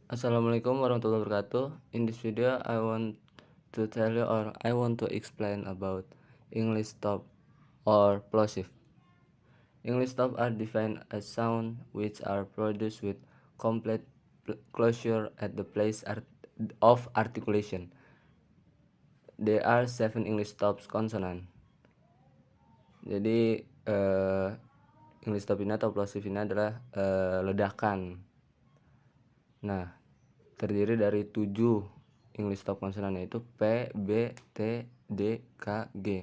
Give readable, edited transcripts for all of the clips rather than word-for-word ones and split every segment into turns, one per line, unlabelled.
Assalamualaikum warahmatullahi wabarakatuh. In this video, I want to tell you or I want to explain about English stop or plosive. English stop are defined as sounds which are produced with complete closure at the place of articulation. There are 7 English stops consonant. Jadi English stop ini atau plosive ini adalah ledakan. Nah, terdiri dari 7 English stop konsonan, yaitu P, B, T, D, K, G.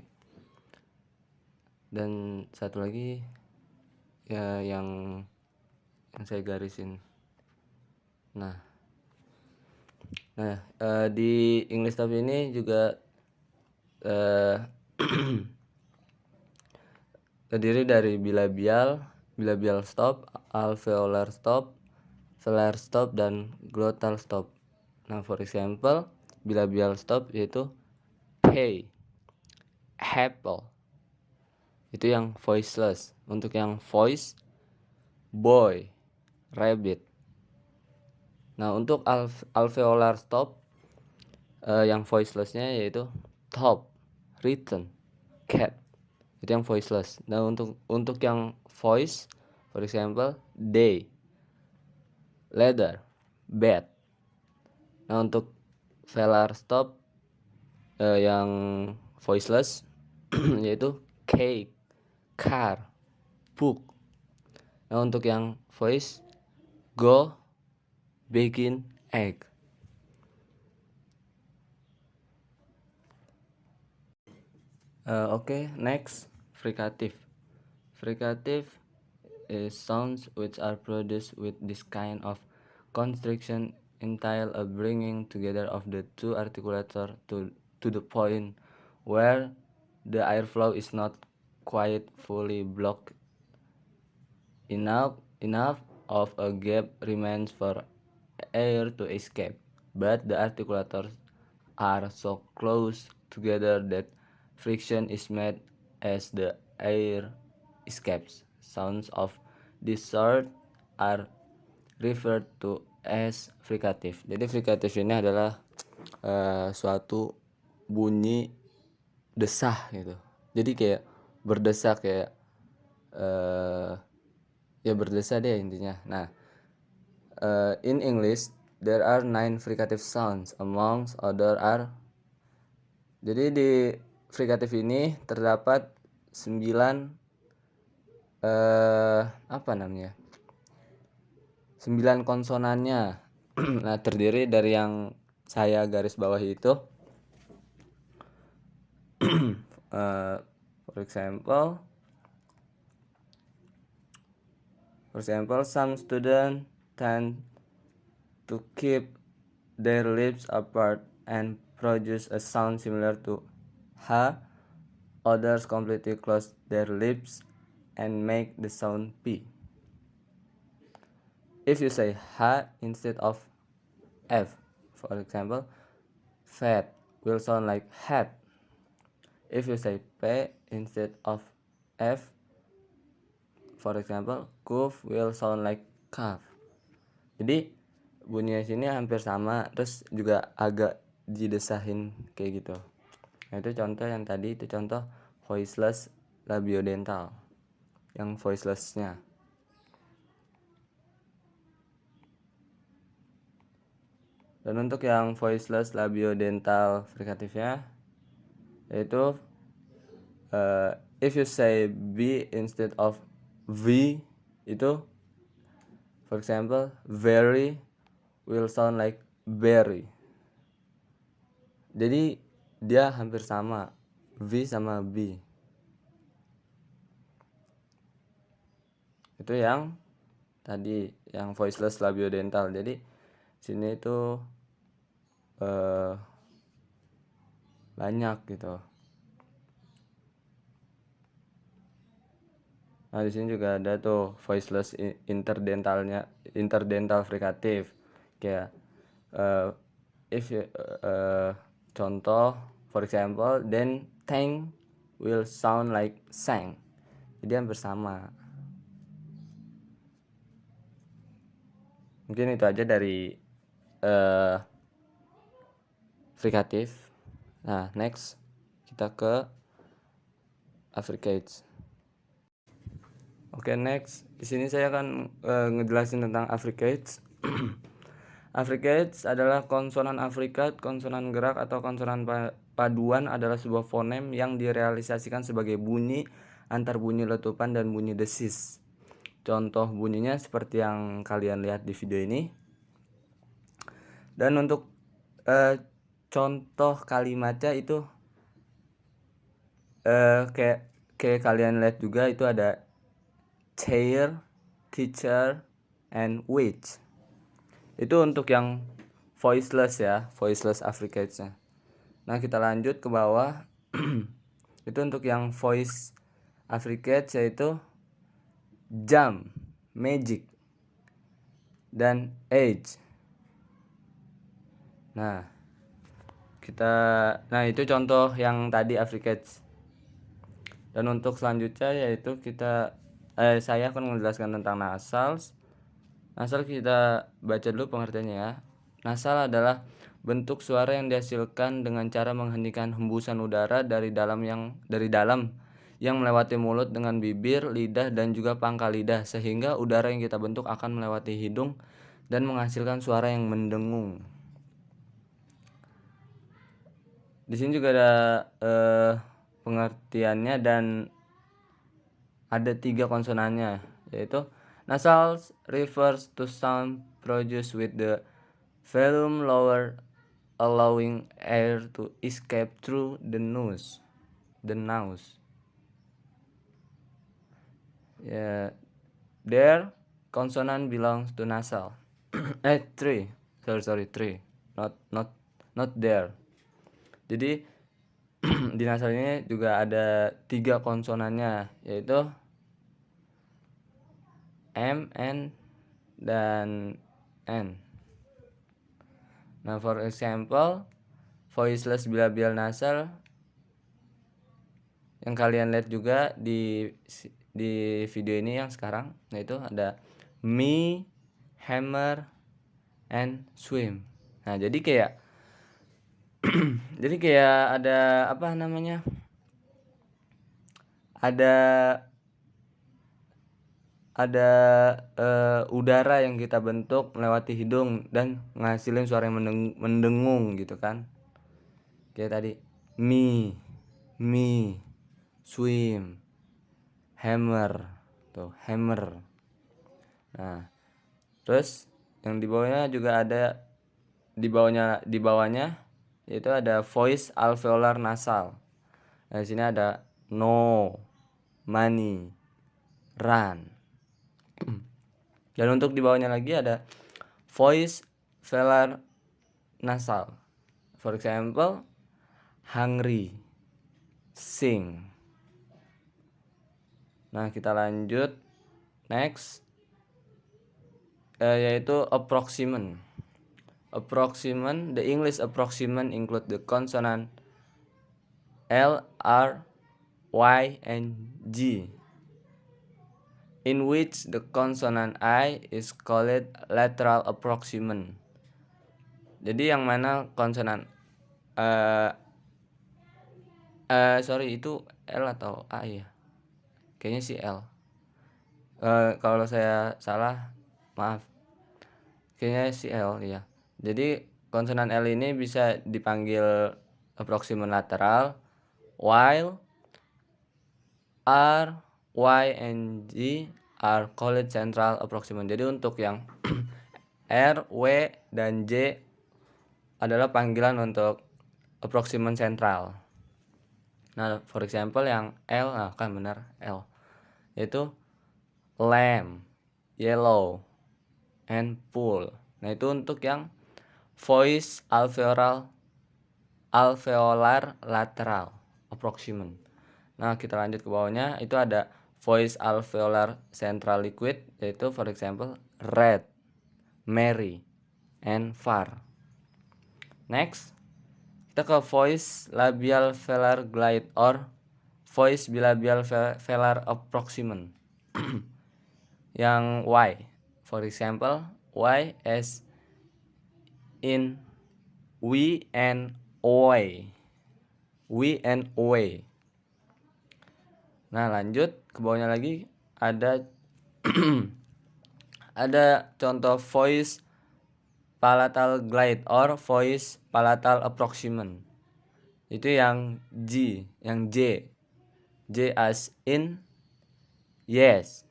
Dan satu lagi ya yang saya garisin. Nah, di English stop ini juga terdiri dari bilabial stop, alveolar stop, velar stop, dan glottal stop. Nah, for example, bilabial stop yaitu hey, apple. Itu yang voiceless. Untuk yang voice, boy, rabbit. Nah, untuk alveolar stop yang voicelessnya yaitu top, written, cat. Itu yang voiceless. Nah, untuk yang voice, for example, day, leather, bed. Nah, untuk velar stop yang voiceless yaitu cake, car, book. Nah, untuk yang voice, go, begin, egg. Next, fricative. Fricative is sounds which are produced with this kind of constriction entail a bringing together of the two articulator to the point where the airflow is not quite fully blocked. Enough of a gap remains for air to escape, but the articulators are so close together that friction is made as the air escapes. Sounds of this sort are referred to as fricative. Jadi fricative ini adalah suatu bunyi desah gitu. Jadi kayak berdesak, kayak ya berdesah deh intinya. Nah, in English there are 9 fricative sounds, amongst other are. Jadi di fricative ini terdapat 9 apa namanya? 9 konsonannya. Nah, terdiri dari yang saya garis bawah itu. For example, some students tend to keep their lips apart and produce a sound similar to H. Others completely close their lips and make the sound P. If you say H instead of F, for example, fat will sound like hat. If you say P instead of F, for example, goof will sound like calf. Jadi bunyinya sini hampir sama, terus juga agak didesahin kayak gitu. Nah, itu contoh yang tadi, itu contoh voiceless labiodental yang voicelessnya. Dan untuk yang voiceless labiodental fricatifnya yaitu if you say B instead of V, itu for example very will sound like berry. Jadi dia hampir sama, V sama B. Itu yang tadi, yang voiceless labiodental. Jadi sini itu banyak gitu. Nah, di sini juga ada tuh voiceless interdental fricative. Kayak if you, contoh for example, then tang will sound like sang. Jadi hampir sama. Mungkin itu aja dari frikatif. Nah, next kita ke affricates. Oke, next di sini saya akan ngejelasin tentang affricates. Affricates adalah konsonan affricate. Konsonan gerak atau konsonan paduan adalah sebuah fonem yang direalisasikan sebagai bunyi antar bunyi letupan dan bunyi desis. Contoh bunyinya seperti yang kalian lihat di video ini. Dan untuk contoh kalimatnya itu kayak kalian lihat juga, itu ada chair, teacher, and witch. Itu untuk yang voiceless ya, voiceless affricates-nya. Nah, kita lanjut ke bawah. Itu untuk yang voice affricates, yaitu jump, magic, dan age. Nah, itu contoh yang tadi affricates. Dan untuk selanjutnya yaitu saya akan menjelaskan tentang nasals. Nasal kita baca dulu pengertiannya ya. Nasal adalah bentuk suara yang dihasilkan dengan cara menghentikan hembusan udara dari dalam yang melewati mulut dengan bibir, lidah, dan juga pangkal lidah, sehingga udara yang kita bentuk akan melewati hidung dan menghasilkan suara yang mendengung. Di sini juga ada pengertiannya dan ada 3 konsonannya, yaitu nasals refers to sound produced with the volume lower, allowing air to escape through the nose. There consonant belongs to nasal. 3. Not there. Jadi di nasal ini juga ada 3 konsonannya, yaitu M, N, dan N. Nah, for example, voiceless bilabial nasal yang kalian lihat juga di video ini yang sekarang, yaitu ada me, hammer, and swim. Nah, jadi kayak ada apa namanya? Ada udara yang kita bentuk melewati hidung dan ngasilin suara yang mendengung gitu kan. Kayak tadi me, swim, hammer. Tuh, hammer. Nah, terus yang di bawahnya juga ada di bawahnya yaitu ada voice alveolar nasal. Nah, di sini ada no, money, run. Dan untuk di bawahnya lagi ada voice velar nasal. For example, hungry, sing. Nah, kita lanjut. Next, yaitu approximant. The English approximant include the consonant L, R, Y, and G, in which the consonant I is called lateral approximant. Jadi yang mana konsonan itu L atau A ya? Kayaknya sih L. Kalau saya salah, maaf. Kayaknya sih L ya. Jadi konsonan L ini bisa dipanggil approximant lateral, while R, Y, and G are called central approximant. Jadi untuk yang R, W, dan J adalah panggilan untuk approximant sentral. Nah, for example yang L, kan benar L, yaitu lamb, yellow, and pool. Nah, itu untuk yang voice alveolar lateral approximant. Nah, kita lanjut ke bawahnya, itu ada voice alveolar central liquid, yaitu for example red, merry, and far. Next, kita ke voice labial velar glide or voice bilabial velar approximant. Yang Y, for example Y as in, we and oi. We and oi. Nah, lanjut ke bawahnya lagi ada ada contoh voice palatal glide or voice palatal approximant. Itu yang J, J as in yes,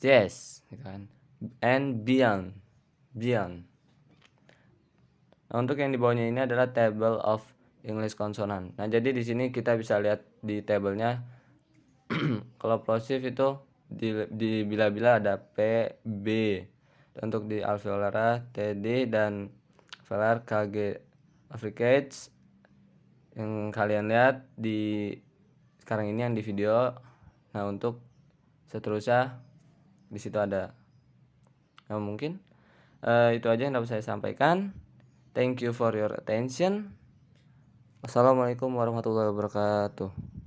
yes, gitu kan. And beyond. Nah, untuk yang di bawahnya ini adalah table of English consonant. Nah, jadi di sini kita bisa lihat di tabelnya kalau plosive itu di bila-bila ada P, B. Untuk di alveolara TD dan velar KG affricates yang kalian lihat di sekarang ini yang di video. Nah, untuk seterusnya di situ ada. Nah, mungkin itu aja yang dapat saya sampaikan. Thank you for your attention. Wassalamualaikum warahmatullahi wabarakatuh.